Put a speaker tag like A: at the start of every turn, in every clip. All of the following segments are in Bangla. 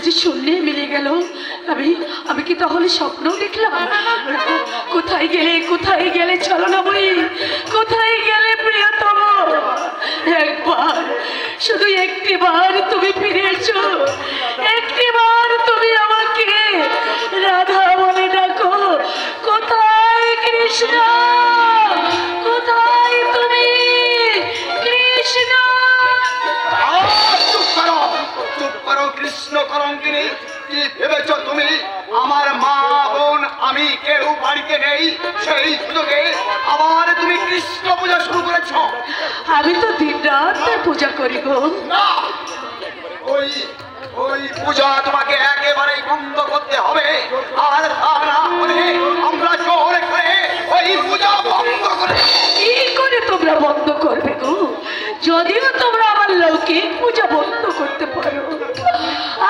A: যে শূন্যে মিলে গেল। আমি কি তাহলে স্বপ্ন দেখলাম? কোথায় গেলে ছলনাময়ী, কোথায় গেলে প্রিয়তম? একবার, শুধু একটিবার তুমি ফিরে এসো, একটিবার তুমি আমাকে রাধা বলে ডাকো। কোথায় কৃষ্ণ, কোথায় তুমি কৃষ্ণ?
B: চুপ করো কৃষ্ণ কলঙ্কিনী। কি ভেবেছ তুমি আমার মা বোন আমি কেউ বাড়িতে নেই, সেই সুযোগে আবার তুমি কৃষ্ণ পূজা শুরু করেছ?
A: আমি তো দিন রাত পূজা করি গো।
B: না, ওই পূজা তোমাকে একেবারেই বন্ধ করতে হবে। আর তা না হলে আমরা জোরে করে ওই পূজা বন্ধ করে।
A: কি করে তোমরা বন্ধ করবে গো? যদিও তোমরা আমার লৌকিক পূজা বন্ধ করতে পারো,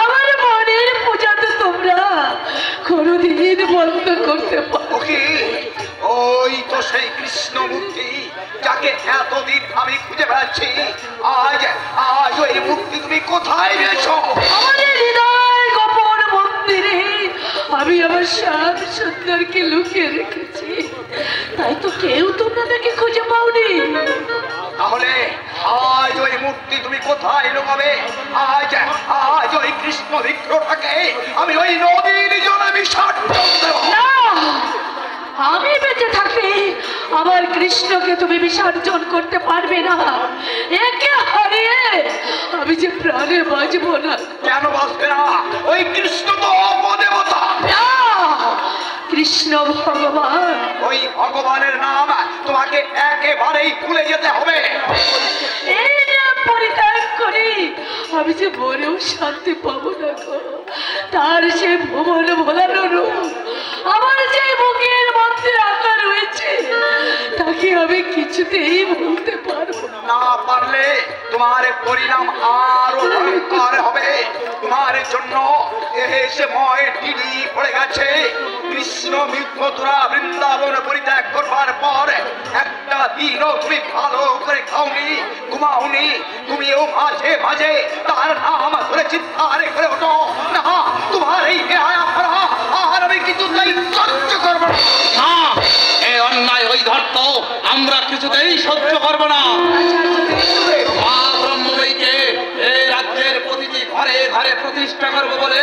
A: আমার মনের পূজা তো তোমরা কোনোদিন বন্ধ করতে পারো
B: কি? ওই তো সেই কৃষ্ণ মূর্তি যাকে এতদিন আমি খুঁজে বেড়াচ্ছি। আজ ওই মূর্তি তুমি কোথায় পেয়েছ?
A: আমাদের হৃদয় গোপন মন্দিরে আমি আমার শ্যাম সুন্দরকে লুকিয়ে রেখেছি, তাই তো কেউ তোমরা তাকে খুঁজে পাওনি।
B: তাহলে আজ ওই মূর্তি তুমি কোথায় লুকাবে? আজ ওই কৃষ্ণ বিগ্রহটাকে আমি ওই নদীর জলে বিসর্জন দেব।
A: না, আমি বেঁচে থাকি আমার কৃষ্ণকে তুমি বিসর্জন করতে পারবে না। একে হারিয়ে আমি যে প্রাণে বাঁচবো না।
B: কেন বাঁচবে না? ওই কৃষ্ণ তো অপদেবতা।
A: কৃষ্ণ ভগবান।
B: ওই ভগবানের নাম তোমাকে একেবারেই ভুলে যেতে হবে।
A: এই নাম পরিত্যাগ করি আমি যে মনেও শান্তি পাবো না গো। তার সে ভুবন ভোলানো রূপ আমার যে বুকের মধ্যে আঁকা রয়েছে, তাকে আমি কিছুতেই ভুলতে পারবো
B: না। পারলে তোমার পরিণাম আরো ভয়ঙ্কর হবে। তোমার জন্য এসে ময় টিডি পড়ে গেছে। কৃষ্ণ মথুরা বৃন্দাবন পরিত্যাগ করবার পর একটা দিনও তুমি ভালো করে খাওনি, ঘুমাওনি। তুমিও মাঝে মাঝে তার নাম ধরে চিৎকার করে ওঠো। না, তোমার এই আর আমি কিছুতেই সহ্য করবো না।
C: এই অন্যায় ওই ধর্ত আমরা কিছুতেই সহ্য করব না। মা ব্রহ্মময়ীকে এই রাজ্যের প্রতিটি ঘরে ঘরে প্রতিষ্ঠা করব বলে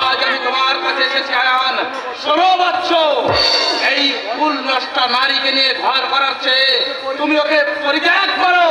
C: আজ আমি তোমার কাছে এসেছি। আয়ান, শোনো বাচ্চ, এই ফুল নষ্টা নারীকে নিয়ে ঘর করার চেয়ে তুমি ওকে পরিত্যাগ করো।